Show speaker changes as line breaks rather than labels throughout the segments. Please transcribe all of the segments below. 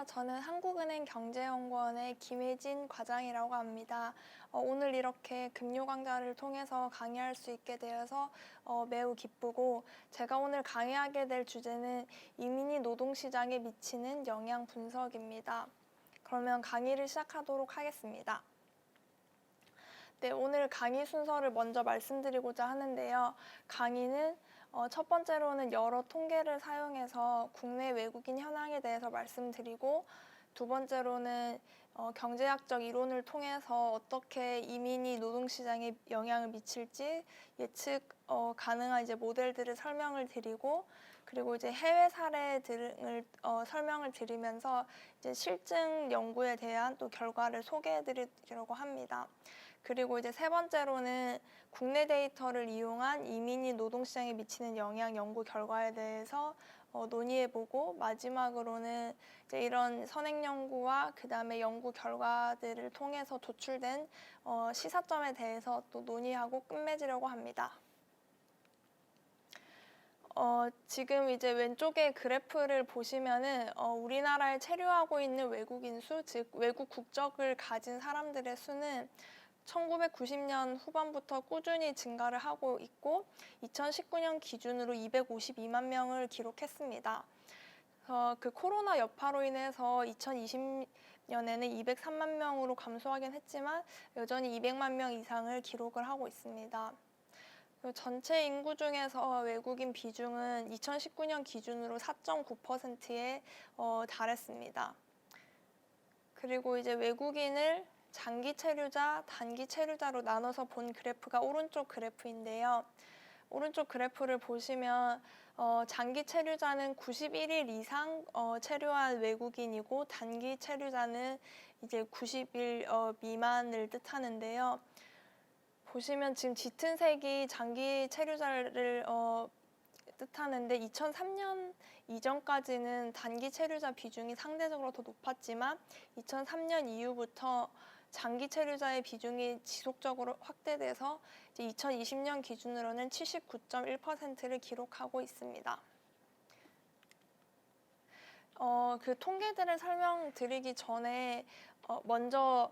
저는 한국은행 경제연구원의 김혜진 과장이라고 합니다. 오늘 이렇게 금요 강좌를 통해서 강의할 수 있게 되어서 매우 기쁘고, 제가 오늘 강의하게 될 주제는 이민이 노동시장에 미치는 영향 분석입니다. 그러면 강의를 시작하도록 하겠습니다. 네, 오늘 강의 순서를 먼저 말씀드리고자 하는데요. 강의는 첫 번째로는 여러 통계를 사용해서 국내 외국인 현황에 대해서 말씀드리고, 두 번째로는 경제학적 이론을 통해서 어떻게 이민이 노동시장에 영향을 미칠지 예측 가능한 이제 모델들을 설명을 드리고, 그리고 이제 해외 사례 등을 설명을 드리면서 이제 실증 연구에 대한 또 결과를 소개해 드리려고 합니다. 그리고 이제 세 번째로는 국내 데이터를 이용한 이민이 노동시장에 미치는 영향 연구 결과에 대해서 논의해보고, 마지막으로는 이제 이런 선행 연구와 그 다음에 연구 결과들을 통해서 도출된 시사점에 대해서 또 논의하고 끝맺으려고 합니다. 지금 이제 왼쪽에 그래프를 보시면은 우리나라에 체류하고 있는 외국인 수, 즉 외국 국적을 가진 사람들의 수는 1990년 후반부터 꾸준히 증가를 하고 있고, 2019년 기준으로 252만 명을 기록했습니다. 그 코로나 여파로 인해서 2020년에는 203만 명으로 감소하긴 했지만 여전히 200만 명 이상을 기록을 하고 있습니다. 전체 인구 중에서 외국인 비중은 2019년 기준으로 4.9%에 달했습니다. 그리고 이제 외국인을 장기 체류자, 단기 체류자로 나눠서 본 그래프가 오른쪽 그래프인데요. 오른쪽 그래프를 보시면 장기 체류자는 91일 이상 체류한 외국인이고, 단기 체류자는 이제 90일 미만을 뜻하는데요. 보시면 지금 짙은 색이 장기 체류자를 뜻하는데, 2003년 이전까지는 단기 체류자 비중이 상대적으로 더 높았지만 2003년 이후부터 장기 체류자의 비중이 지속적으로 확대돼서 이제 2020년 기준으로는 79.1%를 기록하고 있습니다. 그 통계들을 설명드리기 전에 먼저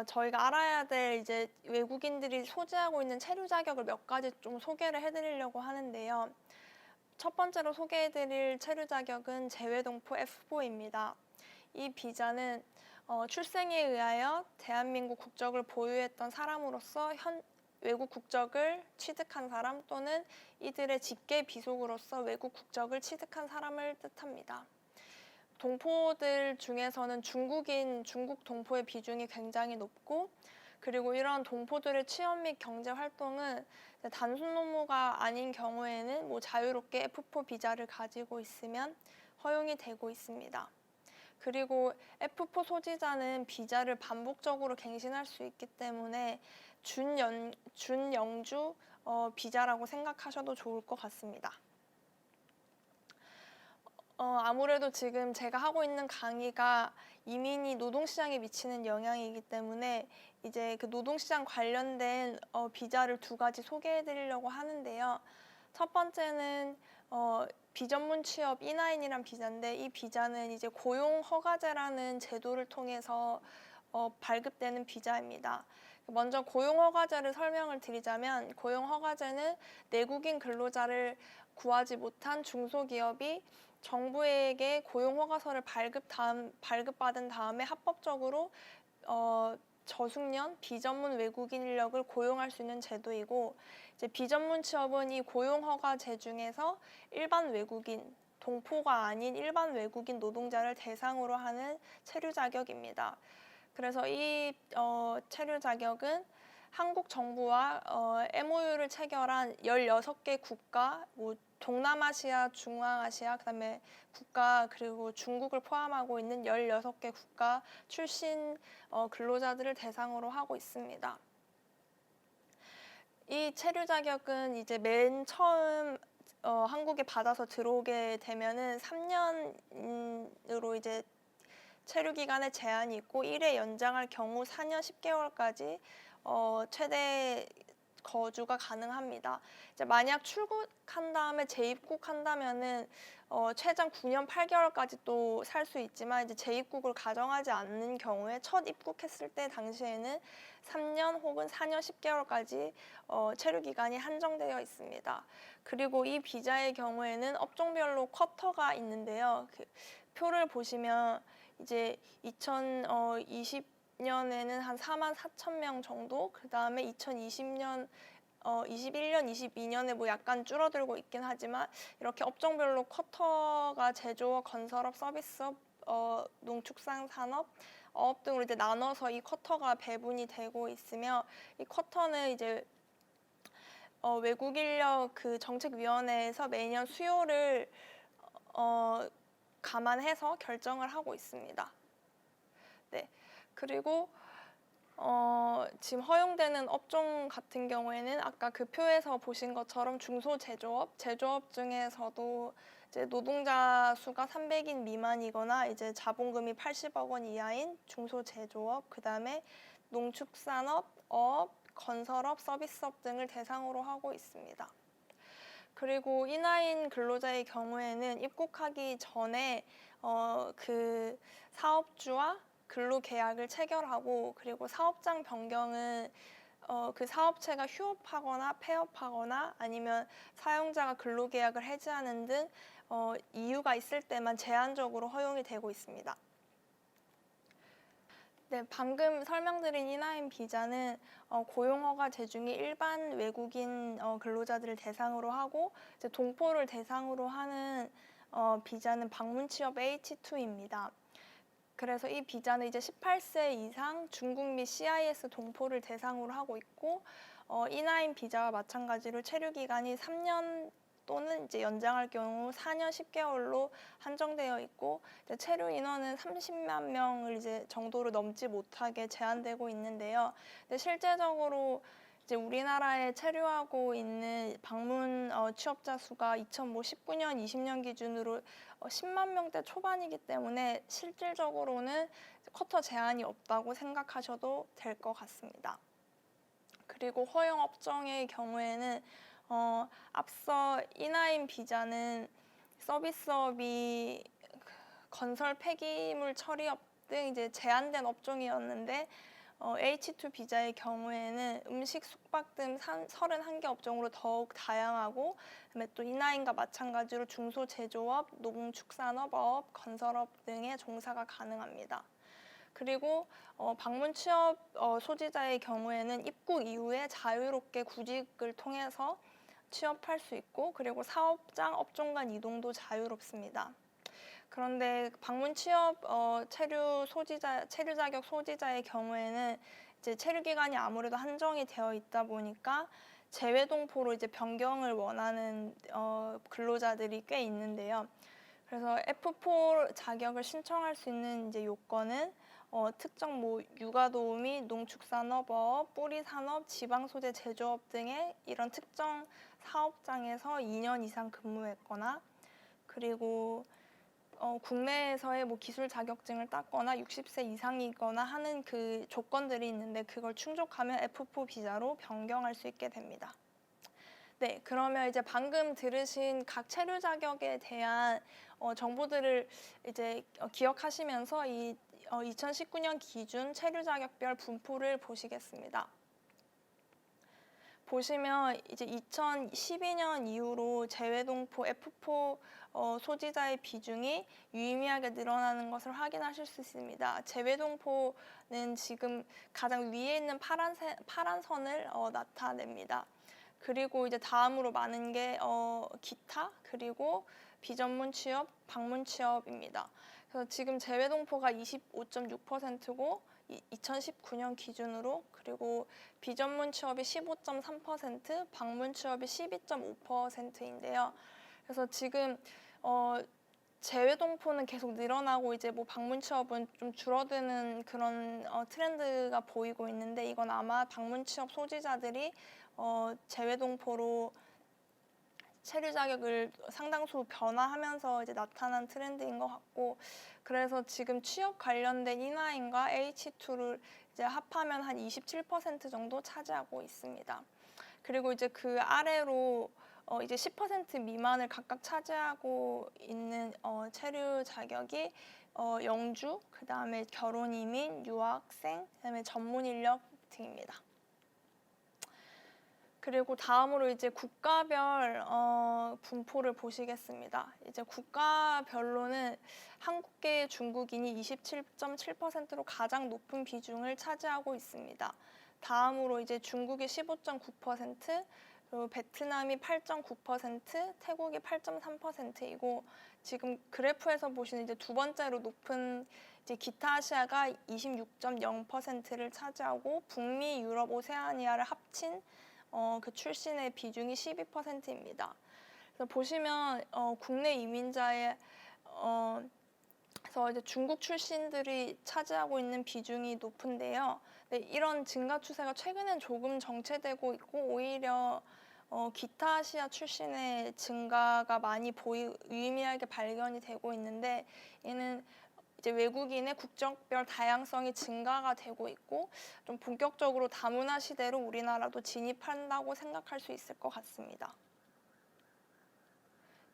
저희가 알아야 될 이제 외국인들이 소지하고 있는 체류 자격을 몇 가지 좀 소개를 해드리려고 하는데요. 첫 번째로 소개해드릴 체류 자격은 재외동포 F4입니다. 이 비자는 출생에 의하여 대한민국 국적을 보유했던 사람으로서 외국 국적을 취득한 사람, 또는 이들의 직계 비속으로서 외국 국적을 취득한 사람을 뜻합니다. 동포들 중에서는 중국 동포의 비중이 굉장히 높고, 그리고 이런 동포들의 취업 및 경제 활동은 단순 노무가 아닌 경우에는 자유롭게 F4 비자를 가지고 있으면 허용이 되고 있습니다. 그리고 F4 소지자는 비자를 반복적으로 갱신할 수 있기 때문에 준영주 비자라고 생각하셔도 좋을 것 같습니다. 아무래도 지금 제가 하고 있는 강의가 이민이 노동시장에 미치는 영향이기 때문에 이제 그 노동시장 관련된 비자를 두 가지 소개해 드리려고 하는데요. 첫 번째는 비전문 취업 E9이란 비자인데, 이 비자는 이제 고용허가제라는 제도를 통해서 발급되는 비자입니다. 먼저 고용허가제를 설명을 드리자면, 고용허가제는 내국인 근로자를 구하지 못한 중소기업이 정부에게 고용허가서를 발급받은 다음에 합법적으로 저숙련 비전문 외국인 인력을 고용할 수 있는 제도이고, 이제 비전문 취업은 이 고용허가제 중에서 일반 외국인, 동포가 아닌 일반 외국인 노동자를 대상으로 하는 체류 자격입니다. 그래서 이 체류 자격은 한국 정부와 MOU를 체결한 16개 국가, 동남아시아, 중앙아시아, 그다음에 국가, 그리고 중국을 포함하고 있는 16개 국가 출신 근로자들을 대상으로 하고 있습니다. 이 체류 자격은 이제 맨 처음 한국에 받아서 들어오게 되면은 3년으로 이제 체류 기간에 제한이 있고, 1회 연장할 경우 4년 10개월까지 최대 거주가 가능합니다. 이제 만약 출국한 다음에 재입국한다면은 최장 9년 8개월까지 또 살 수 있지만 이제 재입국을 가정하지 않는 경우에 첫 입국했을 때 당시에는 3년 혹은 4년 10개월까지 체류 기간이 한정되어 있습니다. 그리고 이 비자의 경우에는 업종별로 쿼터가 있는데요. 그 표를 보시면 이제 2020년에는 한 4만 4천 명 정도, 그 다음에 2020년 21년, 22년에 뭐 약간 줄어들고 있긴 하지만 이렇게 업종별로 쿼터가 제조업, 건설업, 서비스업, 농축산 산업, 어업 등으로 이제 나눠서 이 쿼터가 배분이 되고 있으며 이 쿼터는 이제 외국 인력 그 정책위원회에서 매년 수요를 감안해서 결정을 하고 있습니다. 네, 그리고 지금 허용되는 업종 같은 경우에는 아까 그 표에서 보신 것처럼 중소제조업, 제조업 중에서도 이제 노동자 수가 300인 미만이거나 이제 자본금이 80억 원 이하인 중소제조업, 그 다음에 농축산업, 어업, 건설업, 서비스업 등을 대상으로 하고 있습니다. 그리고 인하인 근로자의 경우에는 입국하기 전에 그 사업주와 근로계약을 체결하고 그리고 사업장 변경은 그 사업체가 휴업하거나 폐업하거나 아니면 사용자가 근로계약을 해지하는 등 이유가 있을 때만 제한적으로 허용이 되고 있습니다. 네, 방금 설명드린 인하인 비자는 고용허가 제중에 일반 외국인 근로자들을 대상으로 하고 이제 동포를 대상으로 하는 비자는 방문 취업 H2입니다. 그래서 이 비자는 이제 18세 이상 중국 및 CIS 동포를 대상으로 하고 있고 인하인 비자와 마찬가지로 체류 기간이 3년 또는 이제 연장할 경우 4년 10개월로 한정되어 있고 이제 체류 인원은 30만 명을 이제 정도로 넘지 못하게 제한되고 있는데요. 근데 실제적으로 이제 우리나라에 체류하고 있는 방문 취업자 수가 2019년, 20년 기준으로 10만 명대 초반이기 때문에 실질적으로는 쿼터 제한이 없다고 생각하셔도 될 것 같습니다. 그리고 허용 업종의 경우에는 앞서 인하인 비자는 서비스업이 건설 폐기물 처리업 등 이제 제한된 업종이었는데 H2 비자의 경우에는 음식, 숙박 등 31개 업종으로 더욱 다양하고 그다음에 또 인하인과 마찬가지로 중소제조업, 농축산업, 어업, 건설업 등의 종사가 가능합니다. 그리고 방문 취업 소지자의 경우에는 입국 이후에 자유롭게 구직을 통해서 취업할 수 있고 그리고 사업장, 업종 간 이동도 자유롭습니다. 그런데 방문 취업 체류 자격 소지자의 경우에는 이제 체류 기간이 아무래도 한정이 되어 있다 보니까 재외 동포로 이제 변경을 원하는 근로자들이 꽤 있는데요. 그래서 F4 자격을 신청할 수 있는 이제 요건은 특정 뭐 육아 도우미, 농축산업, 어업, 뿌리산업, 지방소재 제조업 등의 이런 특정 사업장에서 2년 이상 근무했거나 그리고 국내에서의 뭐 기술 자격증을 땄거나 60세 이상이거나 하는 그 조건들이 있는데 그걸 충족하면 F4 비자로 변경할 수 있게 됩니다. 네, 그러면 이제 방금 들으신 각 체류 자격에 대한 정보들을 이제 기억하시면서 이 2019년 기준 체류 자격별 분포를 보시겠습니다. 보시면 이제 2012년 이후로 재외동포 F4 소지자의 비중이 유의미하게 늘어나는 것을 확인하실 수 있습니다. 재외동포는 지금 가장 위에 있는 파란 선을 나타냅니다. 그리고 이제 다음으로 많은 게 기타 그리고 비전문 취업, 방문 취업입니다. 그래서 지금 재외동포가 25.6%고 2019년 기준으로 그리고 비전문 취업이 15.3%, 방문 취업이 12.5%인데요. 그래서 지금 재외동포는 계속 늘어나고 이제 뭐 방문 취업은 좀 줄어드는 그런 트렌드가 보이고 있는데 이건 아마 방문 취업 소지자들이 재외동포로 체류 자격을 상당수 변화하면서 이제 나타난 트렌드인 것 같고 그래서 지금 취업 관련된 인하인과 H2를 이제 합하면 한 27% 정도 차지하고 있습니다. 그리고 이제 그 아래로 이제 10% 미만을 각각 차지하고 있는 체류 자격이 영주, 그다음에 결혼 이민, 유학생, 그다음에 전문 인력 등입니다. 그리고 다음으로 이제 국가별 분포를 보시겠습니다. 이제 국가별로는 한국계 중국인이 27.7%로 가장 높은 비중을 차지하고 있습니다. 다음으로 이제 중국이 15.9%, 그리고 베트남이 8.9%, 태국이 8.3%이고 지금 그래프에서 보시는 이제 두 번째로 높은 이제 기타 아시아가 26.0%를 차지하고 북미, 유럽, 오세아니아를 합친 그 출신의 비중이 12%입니다. 그래서 보시면 국내 이민자의 그래서 이제 중국 출신들이 차지하고 있는 비중이 높은데요. 네, 이런 증가 추세가 최근엔 조금 정체되고 있고 오히려 기타 아시아 출신의 증가가 많이 유의미하게 발견이 되고 있는데 얘는 이제 외국인의 국적별 다양성이 증가가 되고 있고 좀 본격적으로 다문화 시대로 우리나라도 진입한다고 생각할 수 있을 것 같습니다.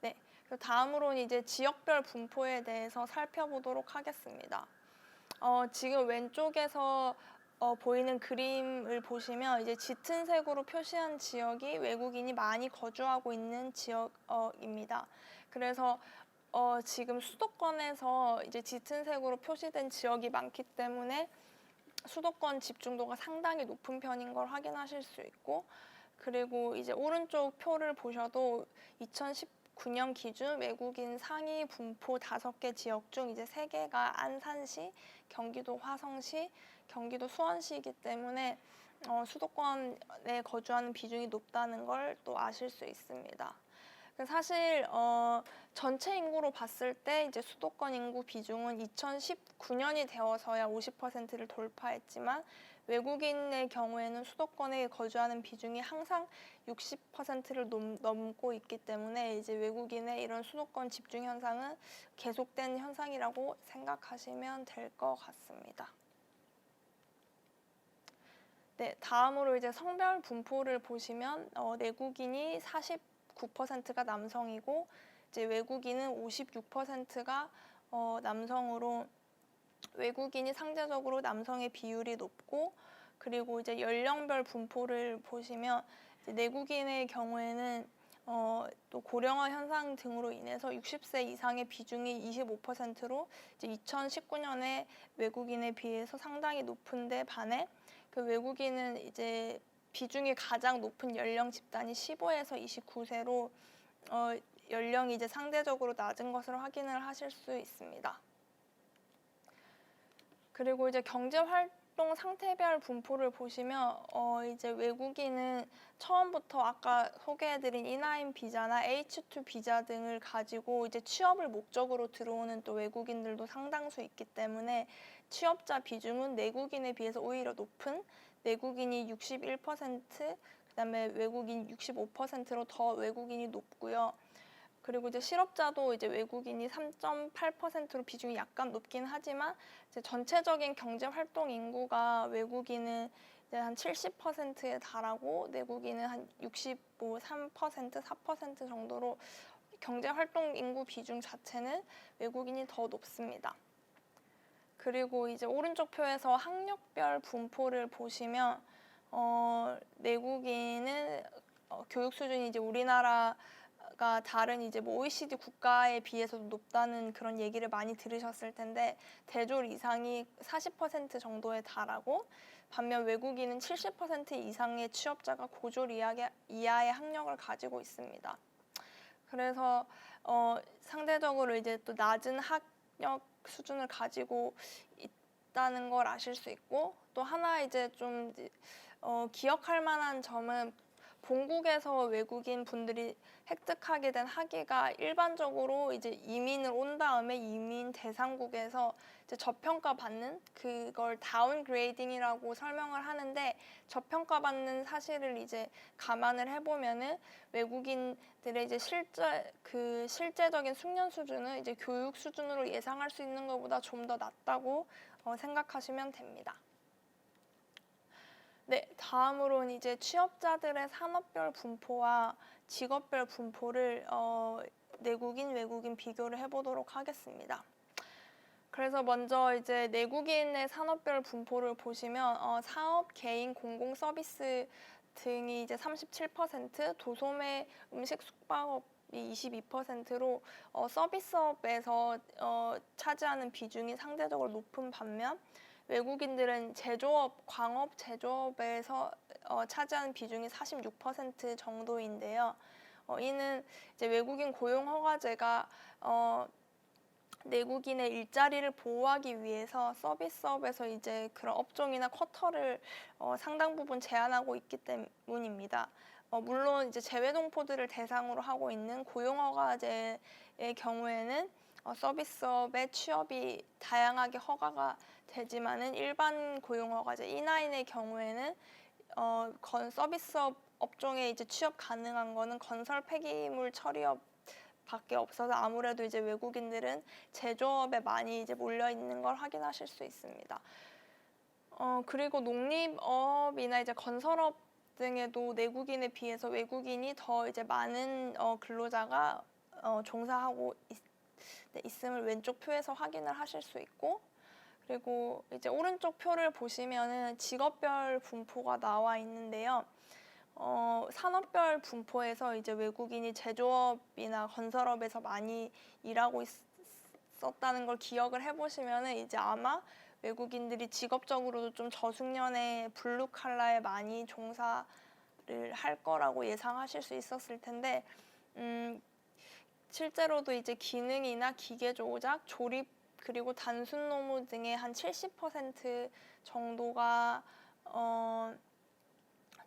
네, 다음으로는 이제 지역별 분포에 대해서 살펴보도록 하겠습니다. 지금 왼쪽에서 보이는 그림을 보시면 이제 짙은 색으로 표시한 지역이 외국인이 많이 거주하고 있는 지역입니다. 그래서 지금 수도권에서 이제 짙은 색으로 표시된 지역이 많기 때문에 수도권 집중도가 상당히 높은 편인 걸 확인하실 수 있고, 그리고 이제 오른쪽 표를 보셔도 2019년 기준 외국인 상위 분포 5개 지역 중 이제 3개가 안산시, 경기도 화성시, 경기도 수원시이기 때문에 수도권에 거주하는 비중이 높다는 걸 또 아실 수 있습니다. 사실 전체 인구로 봤을 때 이제 수도권 인구 비중은 2019년이 되어서야 50%를 돌파했지만 외국인의 경우에는 수도권에 거주하는 비중이 항상 60%를 넘고 있기 때문에 이제 외국인의 이런 수도권 집중 현상은 계속된 현상이라고 생각하시면 될 것 같습니다. 네, 다음으로 이제 성별 분포를 보시면 내국인이 49%가 남성이고 이제 외국인은 56%가 남성으로 외국인이 상대적으로 남성의 비율이 높고, 그리고 이제 연령별 분포를 보시면 이제 내국인의 경우에는 또 고령화 현상 등으로 인해서 60세 이상의 비중이 25%로 이제 2019년에 외국인에 비해서 상당히 높은데 반해 그 외국인은 이제 비중이 가장 높은 연령 집단이 15에서 29세로 연령이 이제 상대적으로 낮은 것을 확인을 하실 수 있습니다. 그리고 이제 경제활동 상태별 분포를 보시면 이제 외국인은 처음부터 아까 소개해드린 E9 비자나 H2 비자 등을 가지고 이제 취업을 목적으로 들어오는 또 외국인들도 상당수 있기 때문에 취업자 비중은 내국인에 비해서 오히려 높은 내국인이 61%, 그다음에 외국인 65%로 더 외국인이 높고요. 그리고 이제 실업자도 이제 외국인이 3.8%로 비중이 약간 높긴 하지만 이제 전체적인 경제 활동 인구가 외국인은 이제 한 70%에 달하고 내국인은 한 65, 3%, 4% 정도로 경제 활동 인구 비중 자체는 외국인이 더 높습니다. 그리고 이제 오른쪽 표에서 학력별 분포를 보시면 내국인은 교육 수준이 이제 우리나라가 다른 이제 뭐 OECD 국가에 비해서도 높다는 그런 얘기를 많이 들으셨을 텐데 대졸 이상이 40% 정도에 달하고 반면 외국인은 70% 이상의 취업자가 고졸 이하의 학력을 가지고 있습니다. 그래서 상대적으로 이제 또 낮은 학력 수준을 가지고 있다는 걸 아실 수 있고, 또 하나 이제 좀 기억할 만한 점은 본국에서 외국인 분들이 획득하게 된 학위가 일반적으로 이제 이민을 온 다음에 이민 대상국에서 이제 저평가 받는 그걸 다운그레이딩이라고 설명을 하는데, 저평가 받는 사실을 이제 감안을 해보면은 외국인들의 이제 실제적인 숙련 수준은 이제 교육 수준으로 예상할 수 있는 것보다 좀 더 낮다고 생각하시면 됩니다. 네, 다음으로는 이제 취업자들의 산업별 분포와 직업별 분포를 내국인, 외국인 비교를 해보도록 하겠습니다. 그래서 먼저 이제 내국인의 산업별 분포를 보시면 사업, 개인, 공공 서비스 등이 이제 37%, 도소매, 음식, 숙박업이 22%로 서비스업에서 차지하는 비중이 상대적으로 높은 반면 외국인들은 제조업, 광업, 제조업에서 차지하는 비중이 46% 정도인데요. 이는 이제 외국인 고용 허가제가 내국인의 일자리를 보호하기 위해서 서비스업에서 이제 그런 업종이나 쿼터를 상당 부분 제한하고 있기 때문입니다. 물론 이제 재외동포들을 대상으로 하고 있는 고용허가제의 경우에는 서비스업의 취업이 다양하게 허가가 되지만은 일반 고용허가제 E9의 경우에는 서비스업 업종에 이제 취업 가능한 거는 건설 폐기물 처리업 밖에 없어서 아무래도 이제 외국인들은 제조업에 많이 이제 몰려 있는 걸 확인하실 수 있습니다. 그리고 농립업이나 이제 건설업 등에도 내국인에 비해서 외국인이 더 이제 많은 근로자가 종사하고 있음을 왼쪽 표에서 확인을 하실 수 있고, 그리고 이제 오른쪽 표를 보시면은 직업별 분포가 나와 있는데요. 산업별 분포에서 이제 외국인이 제조업이나 건설업에서 많이 일하고 있었다는 걸 기억을 해보시면은 이제 아마 외국인들이 직업적으로도 좀 저숙련의 블루 칼라에 많이 종사를 할 거라고 예상하실 수 있었을 텐데, 실제로도 이제 기능이나 기계 조작, 조립 그리고 단순 노무 등의 한 70% 정도가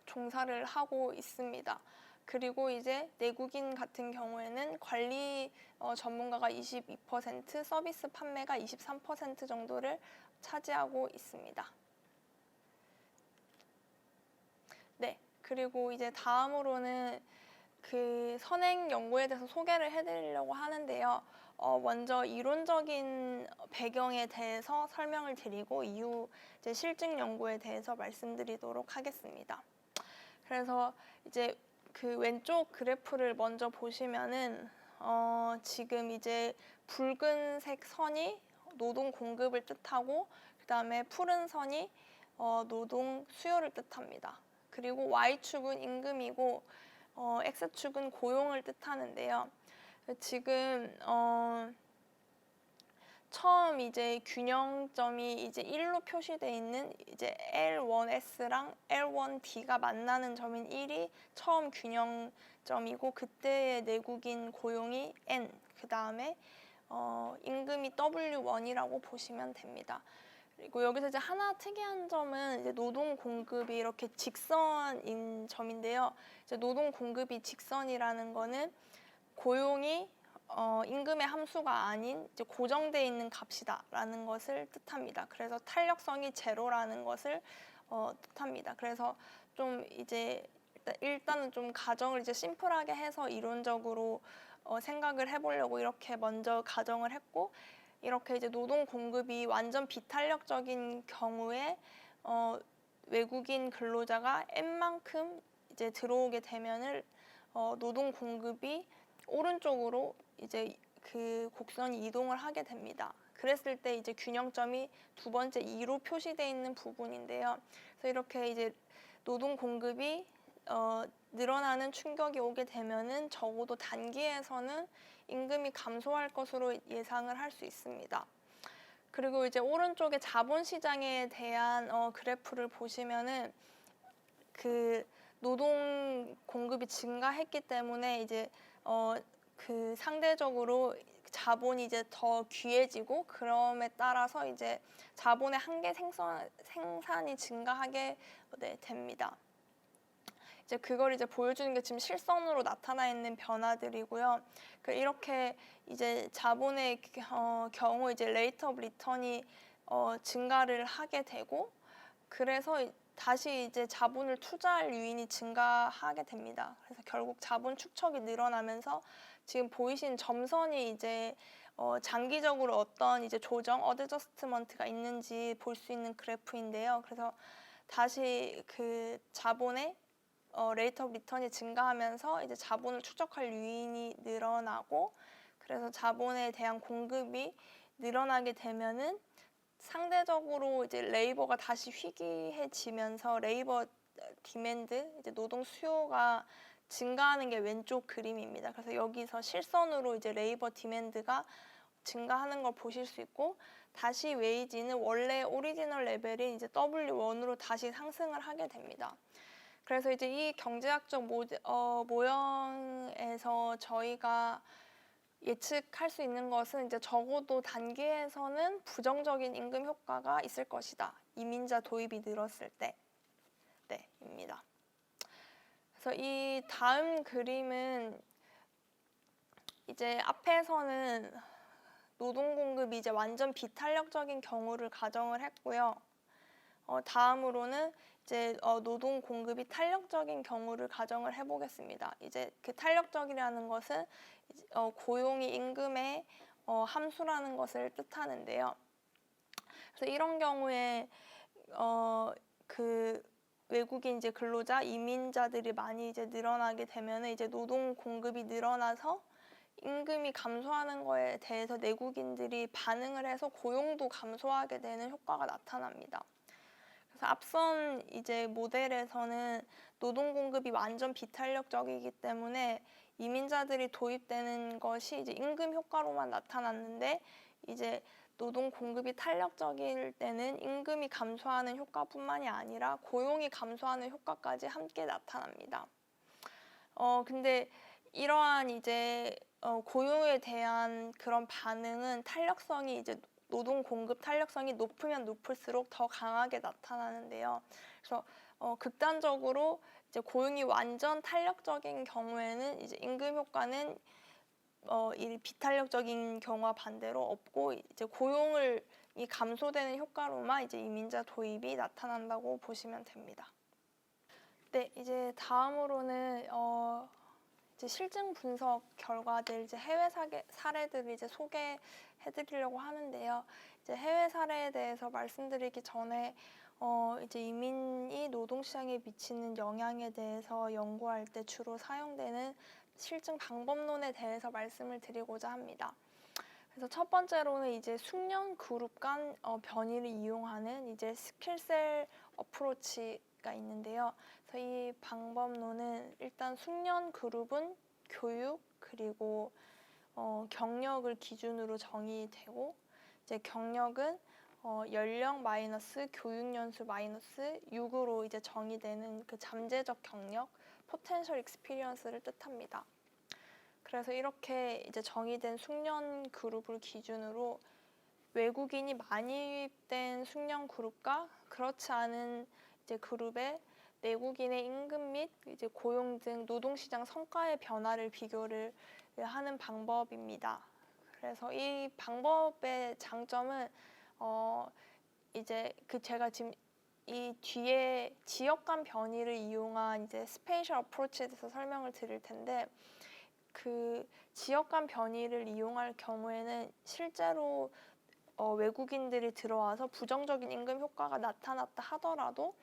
종사를 하고 있습니다. 그리고 이제 내국인 같은 경우에는 관리 전문가가 22%, 서비스 판매가 23% 정도를 차지하고 있습니다. 네, 그리고 이제 다음으로는 그 선행 연구에 대해서 소개를 해드리려고 하는데요. 먼저 이론적인 배경에 대해서 설명을 드리고 이후 이제 실증 연구에 대해서 말씀드리도록 하겠습니다. 그래서 이제 그 왼쪽 그래프를 먼저 보시면은 지금 이제 붉은색 선이 노동 공급을 뜻하고 그 다음에 푸른 선이 노동 수요를 뜻합니다. 그리고 Y축은 임금이고 X축은 고용을 뜻하는데요. 지금 처음 이제 균형점이 이제 1로 표시되어 있는 이제 L1S랑 L1D가 만나는 점인 1이 처음 균형점이고 그때의 내국인 고용이 N, 그 다음에 임금이 W1이라고 보시면 됩니다. 그리고 여기서 이제 하나 특이한 점은 이제 노동 공급이 이렇게 직선인 점인데요. 이제 노동 공급이 직선이라는 거는 고용이 임금의 함수가 아닌 이제 고정되어 있는 값이다라는 것을 뜻합니다. 그래서 탄력성이 제로라는 것을 뜻합니다. 그래서 좀 이제 일단은 좀 가정을 이제 심플하게 해서 이론적으로 생각을 해보려고 이렇게 먼저 가정을 했고, 이렇게 이제 노동 공급이 완전 비탄력적인 경우에 외국인 근로자가 N만큼 이제 들어오게 되면은 노동 공급이 오른쪽으로 이제 그 곡선이 이동을 하게 됩니다. 그랬을 때 이제 균형점이 두 번째 2로 표시되어 있는 부분인데요. 그래서 이렇게 이제 노동 공급이 늘어나는 충격이 오게 되면은 적어도 단기에서는 임금이 감소할 것으로 예상을 할 수 있습니다. 그리고 이제 오른쪽에 자본시장에 대한 그래프를 보시면은 그 노동 공급이 증가했기 때문에 이제 그 상대적으로 자본이 이제 더 귀해지고 그럼에 따라서 이제 자본의 한계 생산이 증가하게 됩니다. 이제 그걸 이제 보여주는 게 지금 실선으로 나타나 있는 변화들이고요. 이렇게 이제 자본의 경우 이제 레이트 오브 리턴이 증가를 하게 되고 그래서 다시 이제 자본을 투자할 유인이 증가하게 됩니다. 그래서 결국 자본 축적이 늘어나면서 지금 보이신 점선이 이제 장기적으로 어떤 이제 조정, 어드저스트먼트가 있는지 볼 수 있는 그래프인데요. 그래서 다시 그 자본의 레이트 오브 리턴이 증가하면서 이제 자본을 축적할 유인이 늘어나고, 그래서 자본에 대한 공급이 늘어나게 되면은 상대적으로 이제 레이버가 다시 희귀해지면서 레이버 디맨드, 이제 노동 수요가 증가하는 게 왼쪽 그림입니다. 그래서 여기서 실선으로 이제 레이버 디맨드가 증가하는 걸 보실 수 있고, 다시 웨이지는 원래 오리지널 레벨인 이제 W1으로 다시 상승을 하게 됩니다. 그래서 이제 이 경제학적 모형에서 저희가 예측할 수 있는 것은 이제 적어도 단기에서는 부정적인 임금 효과가 있을 것이다. 이민자 도입이 늘었을 때. 네, 입니다. 그래서 이 다음 그림은 이제 앞에서는 노동 공급이 이제 완전 비탄력적인 경우를 가정을 했고요. 다음으로는 이제 노동 공급이 탄력적인 경우를 가정을 해보겠습니다. 이제 그 탄력적이라는 것은 고용이 임금의 함수라는 것을 뜻하는데요. 그래서 이런 경우에 그 외국인 이제 근로자, 이민자들이 많이 이제 늘어나게 되면은 이제 노동 공급이 늘어나서 임금이 감소하는 거에 대해서 내국인들이 반응을 해서 고용도 감소하게 되는 효과가 나타납니다. 그래서 앞선 이제 모델에서는 노동 공급이 완전 비탄력적이기 때문에 이민자들이 도입되는 것이 이제 임금 효과로만 나타났는데, 이제 노동 공급이 탄력적일 때는 임금이 감소하는 효과뿐만이 아니라 고용이 감소하는 효과까지 함께 나타납니다. 근데 이러한 이제 고용에 대한 그런 반응은 탄력성이 이제 노동 공급 탄력성이 높으면 높을수록 더 강하게 나타나는데요. 그래서 극단적으로 이제 고용이 완전 탄력적인 경우에는 이제 임금 효과는 이 비탄력적인 경우와 반대로 없고, 이제 고용이 감소되는 효과로만 이제 이민자 도입이 나타난다고 보시면 됩니다. 네, 이제 다음으로는 이제 실증 분석 결과들, 이제 해외 사례들을 이제 소개해드리려고 하는데요. 이제 해외 사례에 대해서 말씀드리기 전에 이제 이민이 노동시장에 미치는 영향에 대해서 연구할 때 주로 사용되는 실증 방법론에 대해서 말씀을 드리고자 합니다. 그래서 첫 번째로는 이제 숙련 그룹 간 변이를 이용하는 이제 스킬셀 어프로치가 있는데요. 그래서 이 방법론은 일단 숙련 그룹은 교육 그리고 경력을 기준으로 정의되고, 이제 경력은 연령 마이너스 교육 연수 마이너스 6으로 이제 정의되는 그 잠재적 경력, 포텐셜 익스피리언스를 뜻합니다. 그래서 이렇게 이제 정의된 숙련 그룹을 기준으로 외국인이 많이된 숙련 그룹과 그렇지 않은 이제 그룹의 내국인의 임금 및 이제 고용 등 노동시장 성과의 변화를 비교를 하는 방법입니다. 그래서 이 방법의 장점은 이제 제가 지금 이 뒤에 지역 간 변이를 이용한 이제 스페이셜 어프로치에 대해서 설명을 드릴 텐데, 그 지역 간 변이를 이용할 경우에는 실제로 외국인들이 들어와서 부정적인 임금 효과가 나타났다 하더라도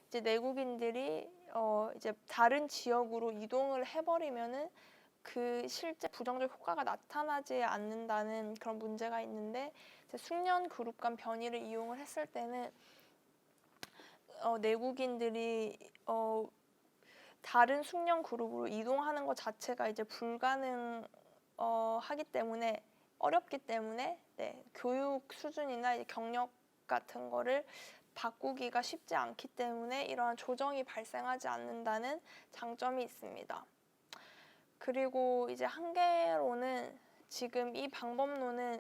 이제 내국인들이 이제 다른 지역으로 이동을 해버리면은 그 실제 부정적 효과가 나타나지 않는다는 그런 문제가 있는데, 이제 숙련 그룹 간 변이를 이용을 했을 때는 내국인들이 다른 숙련 그룹으로 이동하는 것 자체가 이제 하기 때문에 어렵기 때문에 교육 수준이나 이제 경력 같은 거를 바꾸기가 쉽지 않기 때문에 이러한 조정이 발생하지 않는다는 장점이 있습니다. 그리고 이제 한계로는 지금 이 방법론은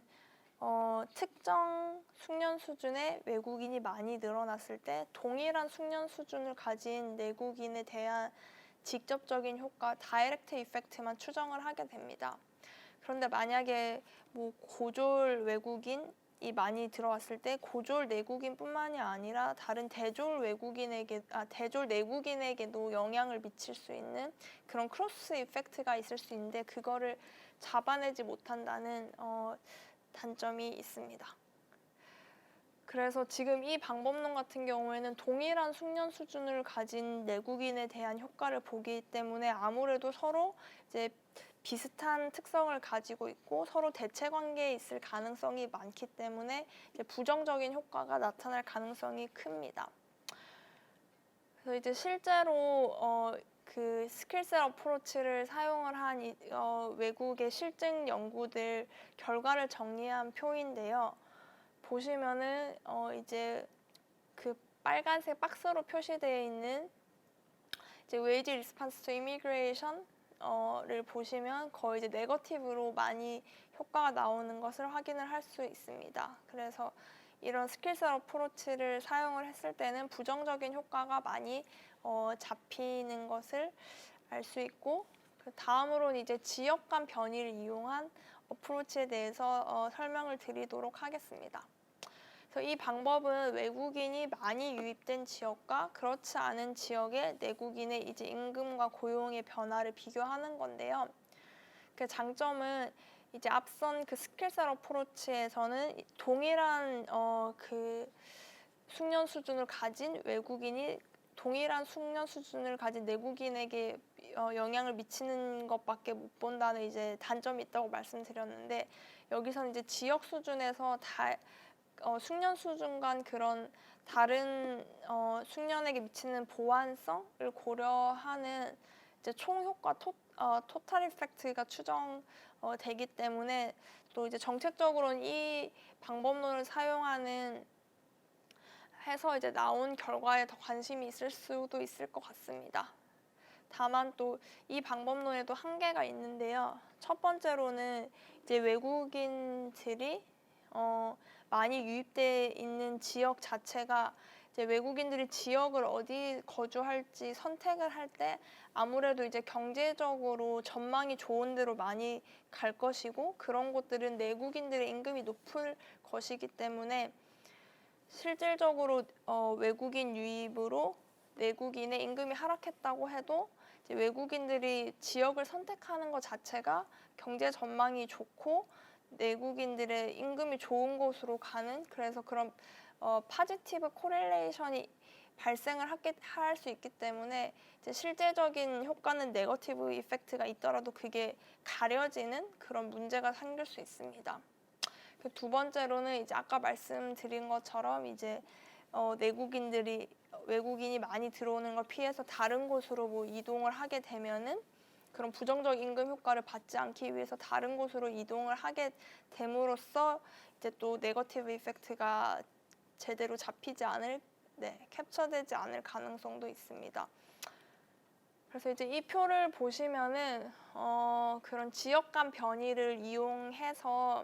특정 숙련 수준의 외국인이 많이 늘어났을 때 동일한 숙련 수준을 가진 내국인에 대한 직접적인 효과, 다이렉트 이펙트만 추정을 하게 됩니다. 그런데 만약에 뭐 고졸 외국인이 많이 들어왔을 때 고졸 내국인뿐만이 아니라 다른 대졸 내국인에게도 영향을 미칠 수 있는 그런 크로스 이펙트가 있을 수 있는데, 그거를 잡아내지 못한다는 단점이 있습니다. 그래서 지금 이 방법론 같은 경우에는 동일한 숙련 수준을 가진 내국인에 대한 효과를 보기 때문에 아무래도 서로 이제 비슷한 특성을 가지고 있고 서로 대체 관계에 있을 가능성이 많기 때문에 이제 부정적인 효과가 나타날 가능성이 큽니다. 그래서 이제 실제로 그 스킬셋 어프로치를 사용을 한 외국의 실증 연구들 결과를 정리한 표인데요. 보시면은 이제 그 빨간색 박스로 표시되어 있는 이제 웨이지 리스판스 투 이미그레이션을 보시면 거의 이제 네거티브로 많이 효과가 나오는 것을 확인을 할 수 있습니다. 그래서 이런 스킬셋 어프로치를 사용을 했을 때는 부정적인 효과가 많이 잡히는 것을 알 수 있고, 그 다음으로는 이제 지역 간 변이를 이용한 어프로치에 대해서 설명을 드리도록 하겠습니다. 그래서 이 방법은 외국인이 많이 유입된 지역과 그렇지 않은 지역의 내국인의 이제 임금과 고용의 변화를 비교하는 건데요. 그 장점은 이제 앞선 그 스킬셋 어프로치에서는 동일한 그 숙련 수준을 가진 외국인이 동일한 숙련 수준을 가진 내국인에게 영향을 미치는 것밖에 못 본다는 이제 단점이 있다고 말씀드렸는데, 여기서는 이제 지역 수준에서 숙련 수준 간 그런 다른 숙련에게 미치는 보완성을 고려하는 이제 총 효과 토탈 이펙트가 추정되기 때문에 또 이제 정책적으로는 이 방법론을 사용하는 해서 이제 나온 결과에 더 관심이 있을 수도 있을 것 같습니다. 다만 또 이 방법론에도 한계가 있는데요. 첫 번째로는 이제 외국인들이 많이 유입돼 있는 지역 자체가 이제 외국인들이 지역을 어디 거주할지 선택을 할 때 아무래도 이제 경제적으로 전망이 좋은 데로 많이 갈 것이고, 그런 곳들은 내국인들의 임금이 높을 것이기 때문에 실질적으로 외국인 유입으로 내국인의 임금이 하락했다고 해도 이제 외국인들이 지역을 선택하는 것 자체가 경제 전망이 좋고 내국인들의 임금이 좋은 곳으로 가는, 그래서 그런 파지티브 코릴레이션이 발생을 할 수 있기 때문에 이제 실제적인 효과는 네거티브 이펙트가 있더라도 그게 가려지는 그런 문제가 생길 수 있습니다. 그 두 번째로는 이제 아까 말씀드린 것처럼 이제 외국인이 많이 들어오는 걸 피해서 다른 곳으로 뭐 이동을 하게 되면은 그런 부정적 임금 효과를 받지 않기 위해서 다른 곳으로 이동을 하게 됨으로써 이제 또 네거티브 이펙트가 제대로 캡처되지 않을 가능성도 있습니다. 그래서 이제 이 표를 보시면은 그런 지역 간 변이를 이용해서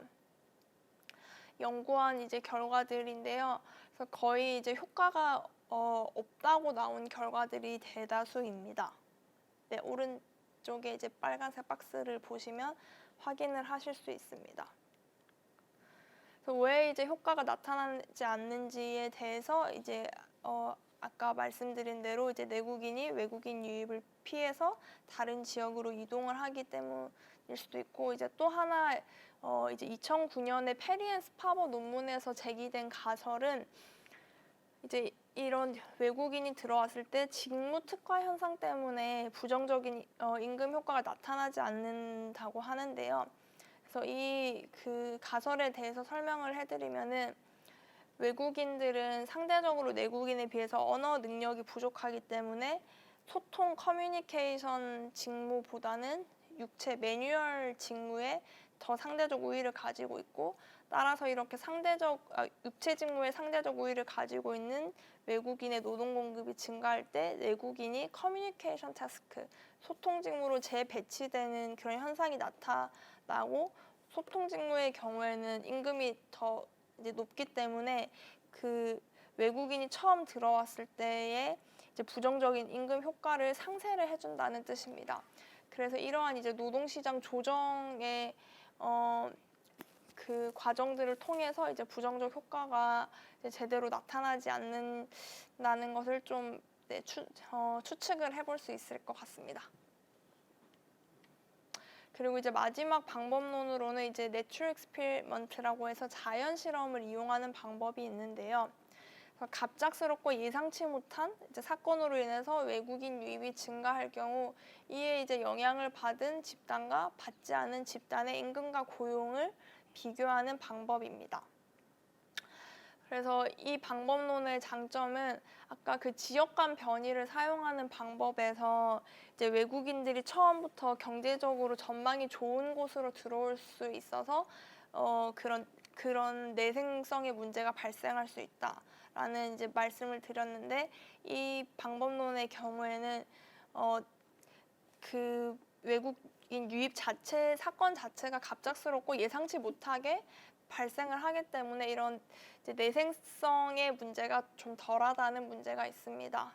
연구한 이제 결과들인데요. 그래서 거의 이제 효과가 없다고 나온 결과들이 대다수입니다. 네, 오른쪽에 이제 빨간색 박스를 보시면 확인을 하실 수 있습니다. 그래서 왜 이제 효과가 나타나지 않는지에 대해서 이제 아까 말씀드린 대로 이제 내국인이 외국인 유입을 피해서 다른 지역으로 이동을 하기 때문일 수도 있고, 이제 또 하나 이제 2009년에 페리 앤 스파버 논문에서 제기된 가설은 이제 이런 외국인이 들어왔을 때 직무 특화 현상 때문에 부정적인 임금 효과가 나타나지 않는다고 하는데요. 그래서 이 그 가설에 대해서 설명을 해드리면은, 외국인들은 상대적으로 내국인에 비해서 언어 능력이 부족하기 때문에 소통 커뮤니케이션 직무보다는 매뉴얼 직무에 더 상대적 우위를 가지고 있고, 따라서 이렇게 육체 직무에 상대적 우위를 가지고 있는 외국인의 노동 공급이 증가할 때 내국인이 커뮤니케이션 타스크, 소통 직무로 재배치되는 그런 현상이 나타나고, 소통 직무의 경우에는 임금이 더 이제 높기 때문에 그 외국인이 처음 들어왔을 때의 이제 부정적인 임금 효과를 상쇄를 해준다는 뜻입니다. 그래서 이러한 이제 노동시장 조정의 그 과정들을 통해서 이제 부정적 효과가 이제 제대로 나타나지 않는다는 것을 좀 추측을 해볼 수 있을 것 같습니다. 그리고 이제 마지막 방법론으로는 이제 내추럴 익스피리먼트라고 해서 자연 실험을 이용하는 방법이 있는데요. 갑작스럽고 예상치 못한 이제 사건으로 인해서 외국인 유입이 증가할 경우 이에 이제 영향을 받은 집단과 받지 않은 집단의 임금과 고용을 비교하는 방법입니다. 그래서 이 방법론의 장점은 아까 그 지역 간 변이를 사용하는 방법에서 이제 외국인들이 처음부터 경제적으로 전망이 좋은 곳으로 들어올 수 있어서 그런 내생성의 문제가 발생할 수 있다라는 이제 말씀을 드렸는데, 이 방법론의 경우에는 그 외국인 유입 자체 사건 자체가 갑작스럽고 예상치 못하게 발생을 하기 때문에 이런 이제 내생성의 문제가 좀 덜하다는 문제가 있습니다.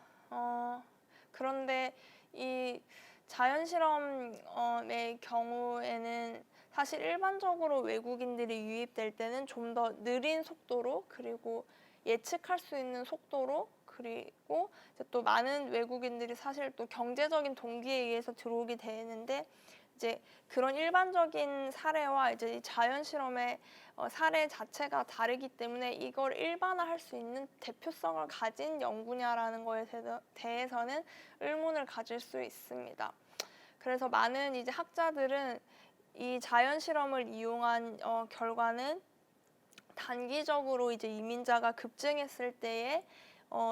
그런데 이 자연 실험의 경우에는 사실 일반적으로 외국인들이 유입될 때는 좀 더 느린 속도로, 그리고 예측할 수 있는 속도로, 그리고 이제 또 많은 외국인들이 사실 또 경제적인 동기에 의해서 들어오게 되는데, 이제 그런 일반적인 사례와 이제 자연 실험의 사례 자체가 다르기 때문에 이걸 일반화할 수 있는 대표성을 가진 연구냐라는 거에 대해서는 의문을 가질 수 있습니다. 그래서 많은 이제 학자들은 이 자연 실험을 이용한 결과는 단기적으로 이제 이민자가 급증했을 때의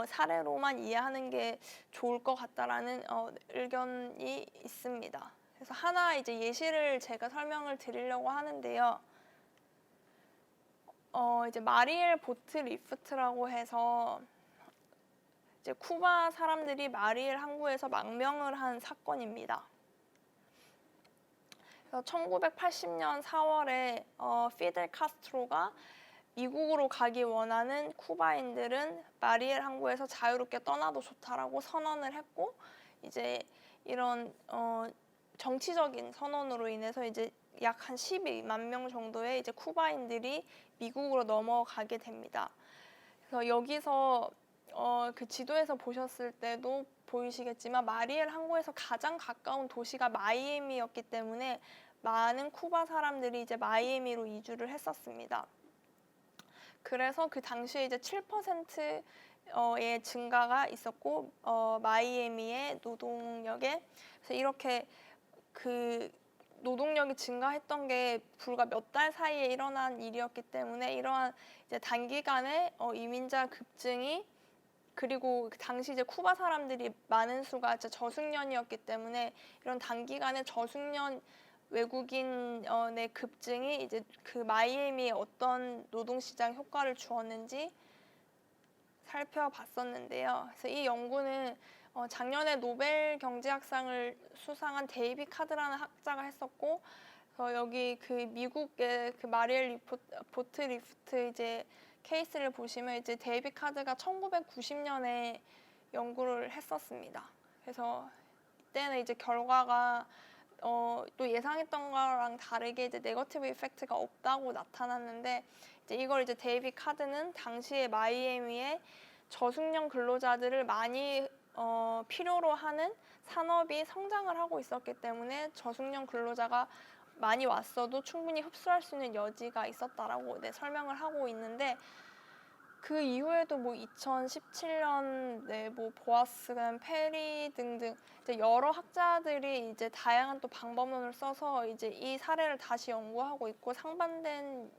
사례로만 이해하는 게 좋을 것 같다라는 의견이 있습니다. 그래서 하나 이제 예시를 제가 설명을 드리려고 하는데요. 이제 마리엘 보트 리프트라고 해서 이제 쿠바 사람들이 마리엘 항구에서 망명을 한 사건입니다. 그래서 1980년 4월에 피델 카스트로가 미국으로 가기 원하는 쿠바인들은 마리엘 항구에서 자유롭게 떠나도 좋다라고 선언을 했고, 이제 이런 정치적인 선언으로 인해서 이제 약 한 12만 명 정도의 이제 쿠바인들이 미국으로 넘어가게 됩니다. 그래서 여기서 그 지도에서 보셨을 때도 보이시겠지만 마리엘 항구에서 가장 가까운 도시가 마이애미였기 때문에 많은 쿠바 사람들이 이제 마이애미로 이주를 했었습니다. 그래서 그 당시에 이제 7%의 증가가 있었고, 마이애미의 노동력에, 그래서 이렇게 그 노동력이 증가했던 게 불과 몇 달 사이에 일어난 일이었기 때문에 이러한 이제 단기간에 이민자 급증이, 그리고 그 당시 이제 쿠바 사람들이 많은 수가 이제 저숙년이었기 때문에 이런 단기간에 저숙년 외국인의 급증이 이제 그 마이애미에 어떤 노동시장 효과를 주었는지 살펴봤었는데요. 그래서 이 연구는 작년에 노벨 경제학상을 수상한 데이빗 카드라는 학자가 했었고, 여기 그 미국의 그 마리엘 보트 리프트 이제 케이스를 보시면 이제 데이빗 카드가 1990년에 연구를 했었습니다. 그래서 이때는 이제 결과가 또 예상했던 거랑 다르게 이제 네거티브 이펙트가 없다고 나타났는데, 이제 이걸 이제 데이빗 카드는 당시에 마이애미에 저숙련 근로자들을 많이 필요로 하는 산업이 성장을 하고 있었기 때문에 저숙련 근로자가 많이 왔어도 충분히 흡수할 수 있는 여지가 있었다라고 설명을 하고 있는데, 그 이후에도 뭐 2017년 뭐 보아스, 페리 등등 이제 여러 학자들이 이제 다양한 또 방법론을 써서 이제 이 사례를 다시 연구하고 있고 상반된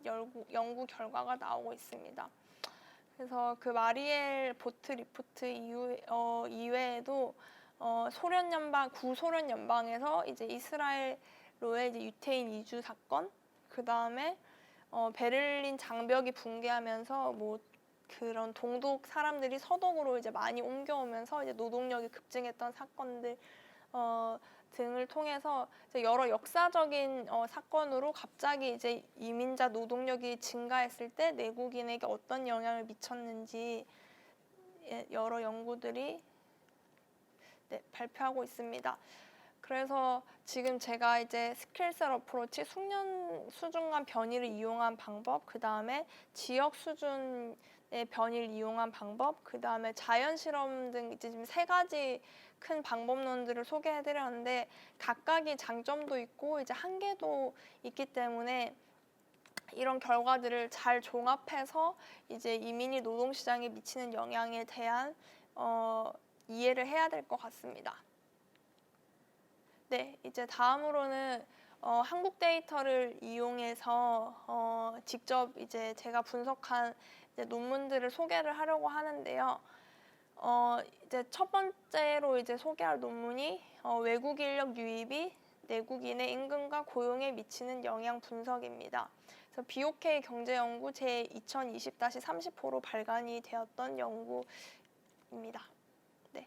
연구 결과가 나오고 있습니다. 그래서 그 마리엘 보트 리프트 이외에도 소련 연방, 구소련 연방에서 이제 이스라엘로의 이제 유태인 이주 사건, 그 다음에 베를린 장벽이 붕괴하면서 뭐 그런 동독 사람들이 서독으로 이제 많이 옮겨오면서 이제 노동력이 급증했던 사건들 등을 통해서 이제 여러 역사적인 사건으로 갑자기 이제 이민자 노동력이 증가했을 때 내국인에게 어떤 영향을 미쳤는지 여러 연구들이 발표하고 있습니다. 그래서 지금 제가 이제 스킬셋 어프로치, 숙련 수준 간 변이를 이용한 방법, 그 다음에 지역 수준의 변이를 이용한 방법, 그 다음에 자연 실험 등 이제 지금 3가지 큰 방법론들을 소개해드렸는데 각각의 장점도 있고 이제 한계도 있기 때문에 이런 결과들을 잘 종합해서 이제 이민이 노동시장에 미치는 영향에 대한 이해를 해야 될 것 같습니다. 네, 이제 다음으로는 한국 데이터를 이용해서 직접 이제 제가 분석한 이제 논문들을 소개를 하려고 하는데요. 이제 첫 번째로 이제 소개할 논문이 외국 인력 유입이 내국인의 임금과 고용에 미치는 영향 분석입니다. 그래서 BOK 경제연구 제 2020-30호로 발간이 되었던 연구입니다. 네.